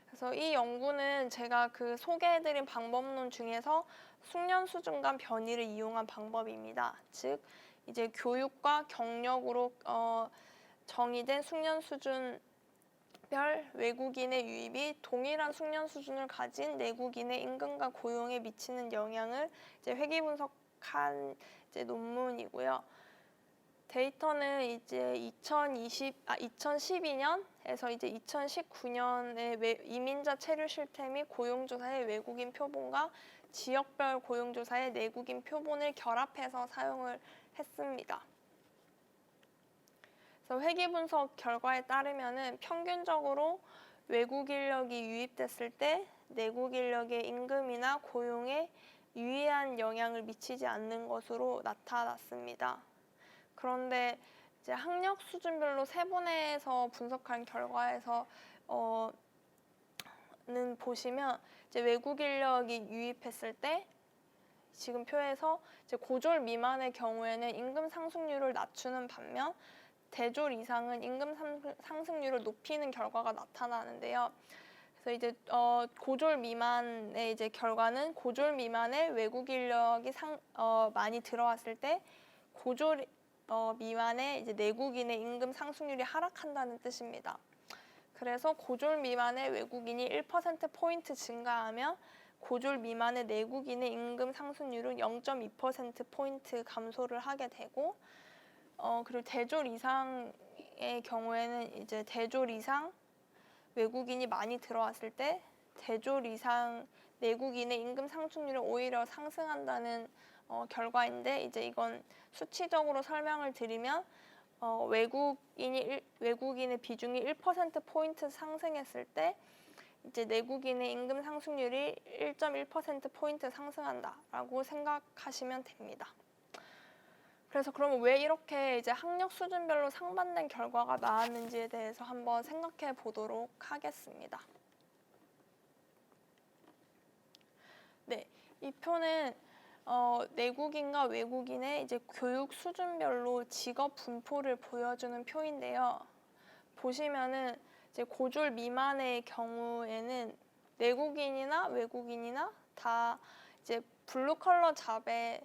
그래서 이 연구는 제가 그 소개해드린 방법론 중에서 숙련 수준 간 변이를 이용한 방법입니다. 즉 이제 교육과 경력으로 정의된 숙련 수준 별 외국인의 유입이 동일한 숙련 수준을 가진 내국인의 임금과 고용에 미치는 영향을 이제 회귀 분석한 이제 논문이고요. 데이터는 이제 2012년에서 이제 2019년의 이민자 체류 실태 및 고용조사의 외국인 표본과 지역별 고용조사의 내국인 표본을 결합해서 사용을 했습니다. 그래서 회귀 분석 결과에 따르면은 평균적으로 외국 인력이 유입됐을 때 내국 인력의 임금이나 고용에 유의한 영향을 미치지 않는 것으로 나타났습니다. 그런데 이제 학력 수준별로 세분화해서 분석한 결과에서 는 보시면 이제 외국 인력이 유입했을 때 지금 표에서 이제 고졸 미만의 경우에는 임금 상승률을 낮추는 반면 대졸 이상은 임금 상승률을 높이는 결과가 나타나는데요. 그래서 이제 고졸 미만의 이제 결과는 고졸 미만의 외국 인력이 많이 들어왔을 때 고졸 미만의 이제 내국인의 임금 상승률이 하락한다는 뜻입니다. 그래서 고졸 미만의 외국인이 1%포인트 증가하면 고졸 미만의 내국인의 임금 상승률은 0.2%포인트 감소를 하게 되고 그리고 대졸 이상의 경우에는 이제 대졸 이상 외국인이 많이 들어왔을 때 대졸 이상 내국인의 임금 상승률이 오히려 상승한다는 결과인데 이제 이건 수치적으로 설명을 드리면 외국인의 비중이 1%포인트 상승했을 때 이제 내국인의 임금 상승률이 1.1%포인트 상승한다라고 생각하시면 됩니다. 그래서 그러면 왜 이렇게 이제 학력 수준별로 상반된 결과가 나왔는지에 대해서 한번 생각해 보도록 하겠습니다. 네, 이 표는 내국인과 외국인의 이제 교육 수준별로 직업 분포를 보여주는 표인데요. 보시면은 이제 고졸 미만의 경우에는 내국인이나 외국인이나 다 이제 블루 컬러 잡에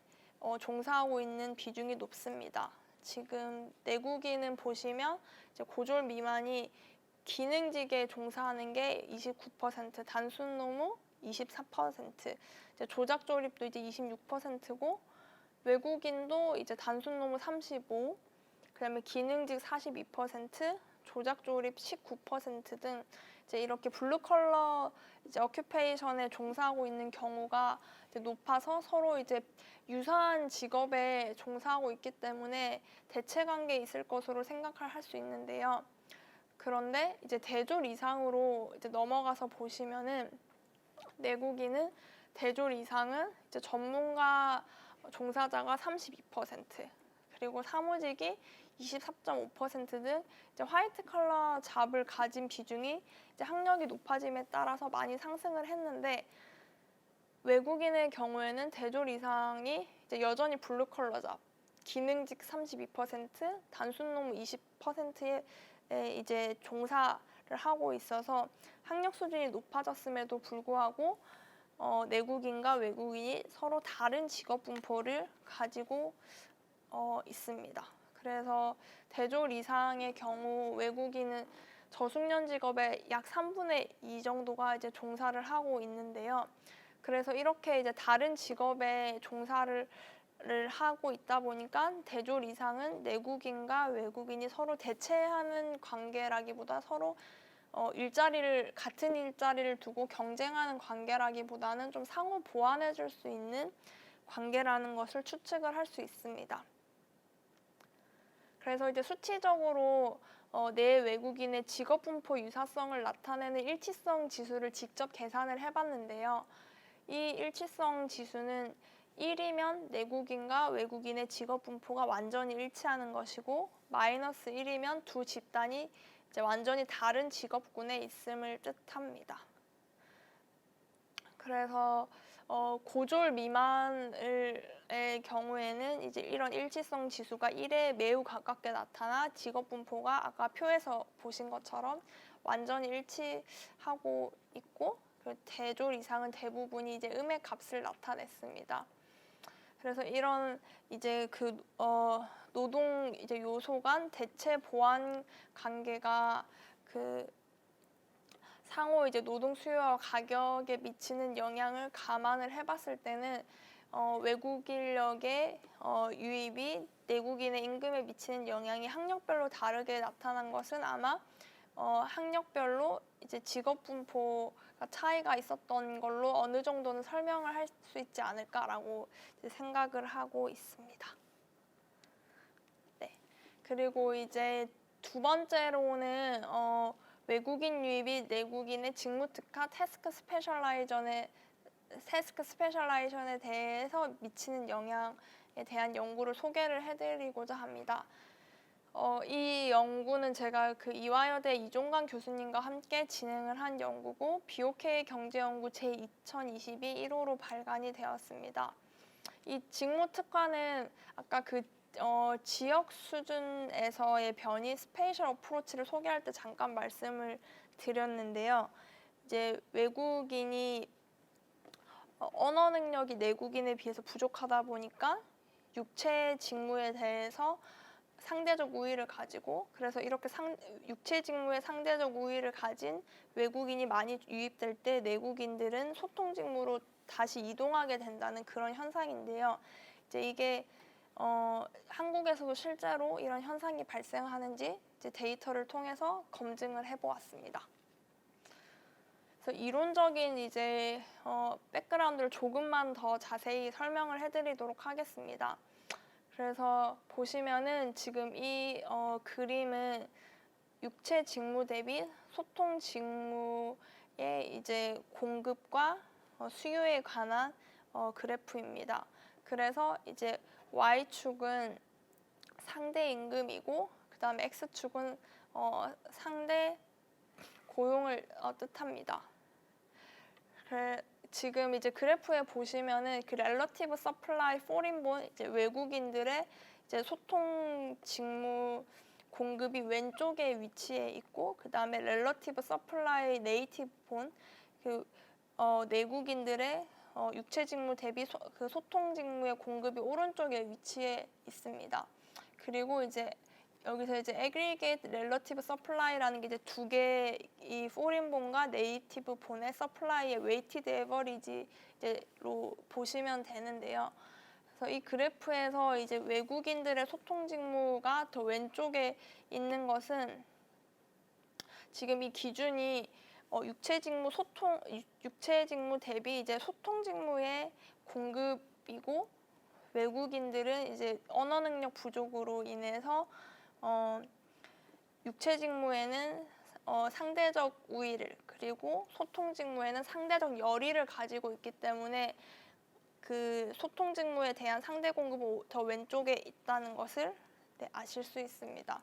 종사하고 있는 비중이 높습니다. 지금 내국인은 보시면 이제 고졸 미만이 기능직에 종사하는 게 29%, 단순 노무 24%, 이제 조작 조립도 이제 26%고 외국인도 이제 단순 노무 35, 그다음에 기능직 42%, 조작 조립 19% 등 이제 이렇게 블루 컬러 이제 어큐페이션에 종사하고 있는 경우가 이제 높아서 서로 이제 유사한 직업에 종사하고 있기 때문에 대체 관계에 있을 것으로 생각을 할 수 있는데요. 그런데 이제 대졸 이상으로 이제 넘어가서 보시면은 내국인은 대졸 이상은 이제 전문가 종사자가 32%, 그리고 사무직이 24.5% 등 이제 화이트 컬러 잡을 가진 비중이 이제 학력이 높아짐에 따라서 많이 상승을 했는데 외국인의 경우에는 대졸 이상이 이제 여전히 블루 컬러 잡, 기능직 32%, 단순 노무 20%에 이제 종사를 하고 있어서 학력 수준이 높아졌음에도 불구하고 내국인과 외국인이 서로 다른 직업 분포를 가지고 있습니다. 그래서 대졸 이상의 경우 외국인은 저숙련 직업의 약 3분의 2 정도가 이제 종사를 하고 있는데요. 그래서 이렇게 이제 다른 직업에 종사를 하고 있다 보니까 대졸 이상은 내국인과 외국인이 서로 대체하는 관계라기보다 서로 같은 일자리를 두고 경쟁하는 관계라기보다는 좀 상호 보완해 줄 수 있는 관계라는 것을 추측을 할 수 있습니다. 그래서 이제 수치적으로 내 외국인의 직업 분포 유사성을 나타내는 일치성 지수를 직접 계산을 해봤는데요. 이 일치성 지수는 1이면 내국인과 외국인의 직업 분포가 완전히 일치하는 것이고 마이너스 1이면 두 집단이 이제 완전히 다른 직업군에 있음을 뜻합니다. 그래서 고졸 미만의 경우에는 이제 이런 일치성 지수가 1에 매우 가깝게 나타나 직업 분포가 아까 표에서 보신 것처럼 완전히 일치하고 있고 대졸 이상은 대부분이 이제 음의 값을 나타냈습니다. 그래서 이런 이제 노동 이제 요소 간 대체 보완 관계가 상호 이제 노동 수요와 가격에 미치는 영향을 감안을 해봤을 때는 외국 인력의 유입이 내국인의 임금에 미치는 영향이 학력별로 다르게 나타난 것은 아마 학력별로 이제 직업 분포가 차이가 있었던 걸로 어느 정도는 설명을 할 수 있지 않을까라고 이제 생각을 하고 있습니다. 네. 그리고 이제 두 번째로는 외국인 유입이 내국인의 직무 특화 태스크 스페셜라이션에 대해서 미치는 영향에 대한 연구를 소개를 해드리고자 합니다. 이 연구는 제가 이화여대 이종관 교수님과 함께 진행을 한 연구고 BOK 경제연구 제2022 1호로 발간이 되었습니다. 이 직무 특화는 아까 지역 수준에서의 변이 스페이셜 어프로치를 소개할 때 잠깐 말씀을 드렸는데요. 이제 외국인이 언어 능력이 내국인에 비해서 부족하다 보니까 육체 직무에 대해서 상대적 우위를 가지고 그래서 이렇게 육체 직무에 상대적 우위를 가진 외국인이 많이 유입될 때 내국인들은 소통 직무로 다시 이동하게 된다는 그런 현상인데요. 이제 이게 한국에서도 실제로 이런 현상이 발생하는지 이제 데이터를 통해서 검증을 해보았습니다. 그래서 이론적인 이제 백그라운드를 조금만 더 자세히 설명을 해드리도록 하겠습니다. 그래서 보시면은 지금 이 그림은 육체 직무 대비 소통 직무의 이제 공급과 수요에 관한 그래프입니다. 그래서 이제 Y축은 상대 임금이고 그 다음에 X축은 상대 고용을 뜻합니다. 지금 이제 그래프에 보시면은 relative supply foreign born 이제 외국인들의 이제 소통 직무 공급이 왼쪽에 위치해 있고 그 다음에 relative supply native born 내국인들의 육체 직무 대비 소통 직무의 공급이 오른쪽에 위치해 있습니다. 그리고 이제 여기서 이제 aggregate relative supply라는 게 이제 두 개의 이 foreign born과 native born의 supply의 weighted average로 보시면 되는데요. 그래서 이 그래프에서 이제 외국인들의 소통 직무가 더 왼쪽에 있는 것은 지금 이 기준이 육체 직무 대비 이제 소통 직무의 공급이고 외국인들은 이제 언어 능력 부족으로 인해서 육체 직무에는 상대적 우위를 그리고 소통 직무에는 상대적 열의를 가지고 있기 때문에 그 소통 직무에 대한 상대 공급이 더 왼쪽에 있다는 것을 아실 수 있습니다.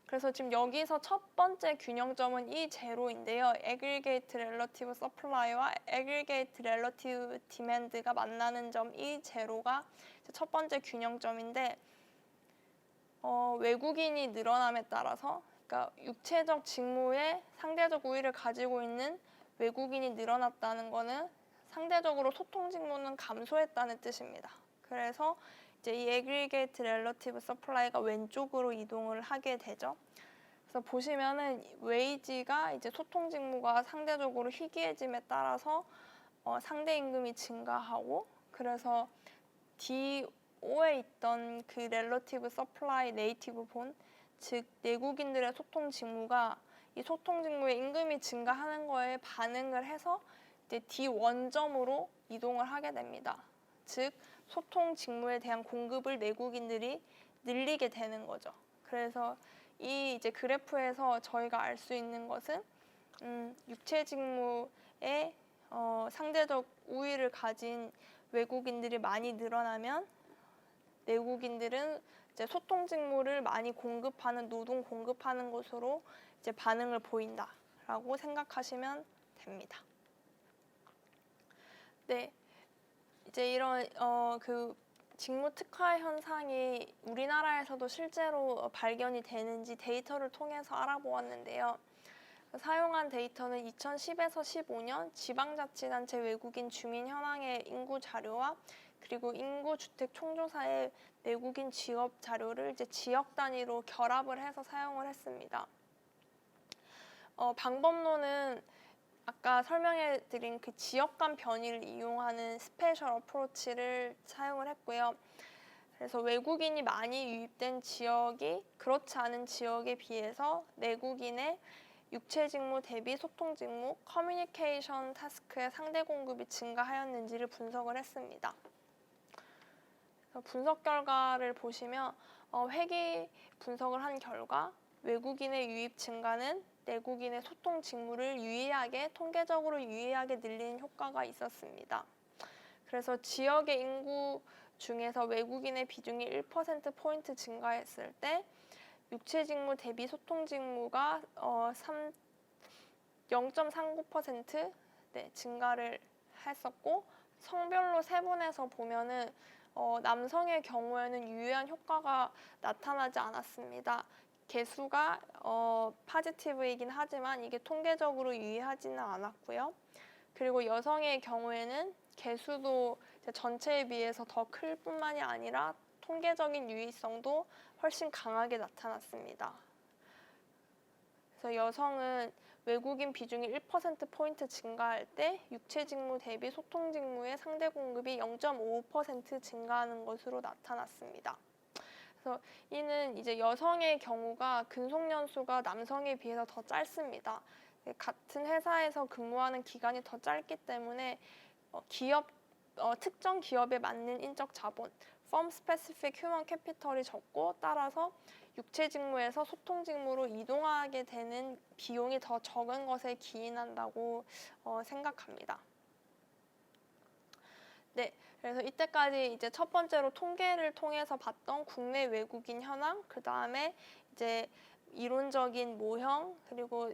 그래서 지금 여기서 첫 번째 균형점은 이 제로인데요. aggregate relative supply와 aggregate relative demand가 만나는 점 이 제로가 첫 번째 균형점인데 외국인이 늘어남에 따라서 그러니까 육체적 직무에 상대적 우위를 가지고 있는 외국인이 늘어났다는 것은 상대적으로 소통 직무는 감소했다는 뜻입니다. 그래서 이제 이 aggregate relative supply가 왼쪽으로 이동을 하게 되죠. 그래서 보시면은 웨이지가 이제 소통 직무가 상대적으로 희귀해짐에 따라서 상대 임금이 증가하고 그래서 D5에 있던 relative supply native born 즉 내국인들의 소통 직무가 이 소통 직무의 임금이 증가하는 거에 반응을 해서 이제 D 원점으로 이동을 하게 됩니다. 즉 소통 직무에 대한 공급을 내국인들이 늘리게 되는 거죠. 그래서 이 이제 그래프에서 저희가 알 수 있는 것은 육체 직무에 상대적 우위를 가진 외국인들이 많이 늘어나면 내국인들은 이제 소통 직무를 많이 공급하는 노동 공급하는 것으로 이제 반응을 보인다라고 생각하시면 됩니다. 네, 이제 이런 그 직무 특화 현상이 우리나라에서도 실제로 발견이 되는지 데이터를 통해서 알아보았는데요. 사용한 데이터는 2010에서 15년 지방자치단체 외국인 주민 현황의 인구 자료와 그리고 인구 주택 총조사의 내국인 지역 자료를 이제 지역 단위로 결합을 해서 사용을 했습니다. 방법론은 아까 설명해드린 그 지역 간 변이를 이용하는 스페셜 어프로치를 사용을 했고요. 그래서 외국인이 많이 유입된 지역이 그렇지 않은 지역에 비해서 내국인의 육체 직무 대비 소통 직무, 커뮤니케이션 타스크의 상대 공급이 증가하였는지를 분석을 했습니다. 분석 결과를 보시면 회계 분석을 한 결과 외국인의 유입 증가는 내국인의 소통 직무를 통계적으로 유의하게 늘리는 효과가 있었습니다. 그래서 지역의 인구 중에서 외국인의 비중이 1%포인트 증가했을 때 육체 직무 대비 소통 직무가 0.39% 증가를 했었고 성별로 세분해서 보면은 남성의 경우에는 유의한 효과가 나타나지 않았습니다. 개수가 파지티브이긴 하지만 이게 통계적으로 유의하지는 않았고요. 그리고 여성의 경우에는 개수도 전체에 비해서 더 클 뿐만이 아니라 통계적인 유의성도 훨씬 강하게 나타났습니다. 그래서 여성은 외국인 비중이 1%포인트 증가할 때 육체 직무 대비 소통 직무의 상대 공급이 0.55% 증가하는 것으로 나타났습니다. 그래서 이는 이제 여성의 경우가 근속 연수가 남성에 비해서 더 짧습니다. 같은 회사에서 근무하는 기간이 더 짧기 때문에 특정 기업에 맞는 인적 자본, firm specific human capital이 적고 따라서 육체 직무에서 소통 직무로 이동하게 되는 비용이 더 적은 것에 기인한다고 생각합니다. 네, 그래서 이때까지 이제 첫 번째로 통계를 통해서 봤던 국내 외국인 현황, 그 다음에 이제 이론적인 모형, 그리고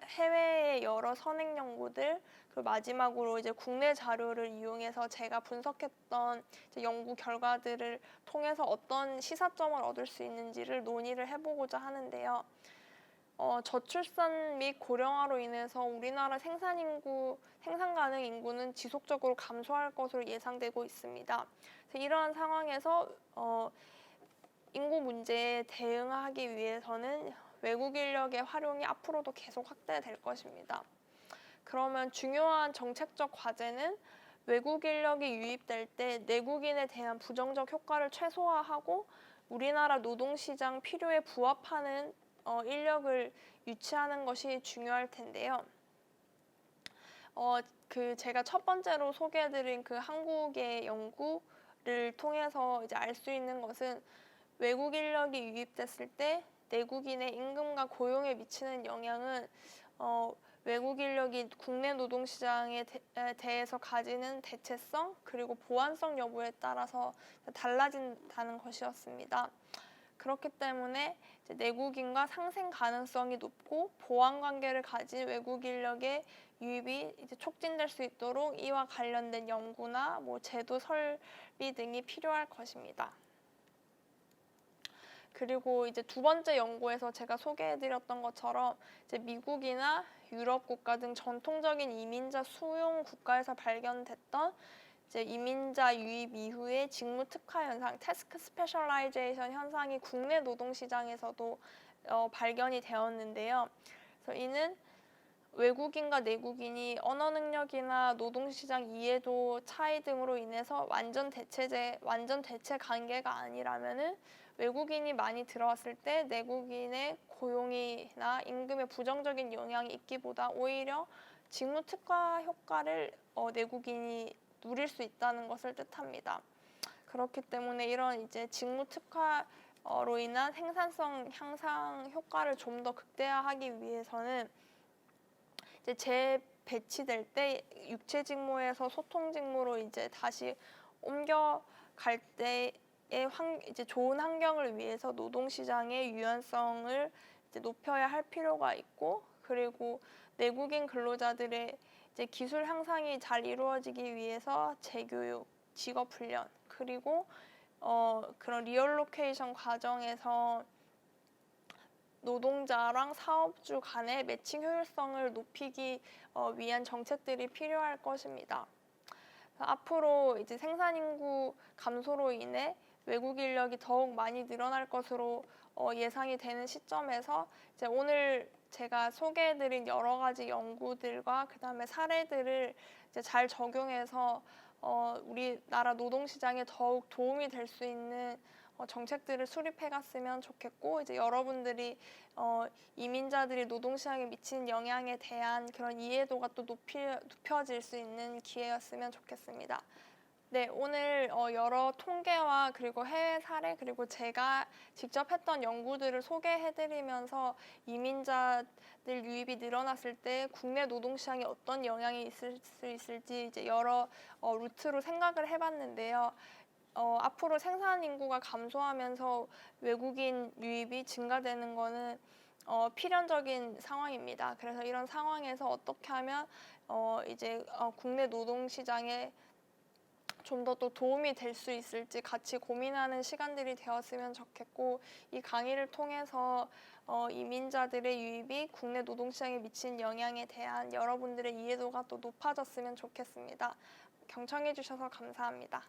해외의 여러 선행 연구들, 그리고 마지막으로 이제 국내 자료를 이용해서 제가 분석했던 이제 연구 결과들을 통해서 어떤 시사점을 얻을 수 있는지를 논의를 해보고자 하는데요. 저출산 및 고령화로 인해서 우리나라 생산 가능 인구는 지속적으로 감소할 것으로 예상되고 있습니다. 그래서 이러한 상황에서 인구 문제에 대응하기 위해서는 외국 인력의 활용이 앞으로도 계속 확대될 것입니다. 그러면 중요한 정책적 과제는 외국 인력이 유입될 때 내국인에 대한 부정적 효과를 최소화하고 우리나라 노동시장 필요에 부합하는 인력을 유치하는 것이 중요할 텐데요. 제가 첫 번째로 소개해드린 그 한국의 연구를 통해서 이제 알 수 있는 것은 외국 인력이 유입됐을 때 내국인의 임금과 고용에 미치는 영향은 외국 인력이 국내 노동시장에 대해서 가지는 대체성 그리고 보완성 여부에 따라서 달라진다는 것이었습니다. 그렇기 때문에 이제 내국인과 상생 가능성이 높고 보완 관계를 가진 외국 인력의 유입이 이제 촉진될 수 있도록 이와 관련된 연구나 제도 설비 등이 필요할 것입니다. 그리고 이제 두 번째 연구에서 제가 소개해드렸던 것처럼 이제 미국이나 유럽 국가 등 전통적인 이민자 수용 국가에서 발견됐던 이제 이민자 유입 이후의 직무 특화 현상, 태스크 스페셜라이제이션 현상이 국내 노동시장에서도 발견이 되었는데요. 그래서 이는 외국인과 내국인이 언어 능력이나 노동시장 이해도 차이 등으로 인해서 완전 대체 관계가 아니라면은 외국인이 많이 들어왔을 때 내국인의 고용이나 임금에 부정적인 영향이 있기보다 오히려 직무 특화 효과를 내국인이 누릴 수 있다는 것을 뜻합니다. 그렇기 때문에 이런 이제 직무 특화로 인한 생산성 향상 효과를 좀 더 극대화하기 위해서는 이제 재배치될 때 육체 직무에서 소통 직무로 이제 다시 옮겨갈 때의 이제 좋은 환경을 위해서 노동시장의 유연성을 이제 높여야 할 필요가 있고, 그리고 내국인 근로자들의 이제 기술 향상이 잘 이루어지기 위해서 재교육, 직업 훈련, 그리고 그런 리얼로케이션 과정에서 노동자랑 사업주 간의 매칭 효율성을 높이기 위한 정책들이 필요할 것입니다. 앞으로 이제 생산 인구 감소로 인해 외국 인력이 더욱 많이 늘어날 것으로 예상이 되는 시점에서 이제 오늘 제가 소개해드린 여러 가지 연구들과 그다음에 사례들을 이제 잘 적용해서 우리나라 노동시장에 더욱 도움이 될 수 있는 정책들을 수립해 갔으면 좋겠고, 이제 여러분들이 이민자들이 노동시장에 미치는 영향에 대한 그런 이해도가 또 높여질 수 있는 기회였으면 좋겠습니다. 네, 오늘 여러 통계와 그리고 해외 사례, 그리고 제가 직접 했던 연구들을 소개해드리면서 이민자들 유입이 늘어났을 때 국내 노동시장에 어떤 영향이 있을 수 있을지 이제 여러 루트로 생각을 해봤는데요. 앞으로 생산 인구가 감소하면서 외국인 유입이 증가되는 거는 필연적인 상황입니다. 그래서 이런 상황에서 어떻게 하면 이제 국내 노동 시장에 좀 더 또 도움이 될 수 있을지 같이 고민하는 시간들이 되었으면 좋겠고, 이 강의를 통해서 이민자들의 유입이 국내 노동시장에 미친 영향에 대한 여러분들의 이해도가 또 높아졌으면 좋겠습니다. 경청해 주셔서 감사합니다.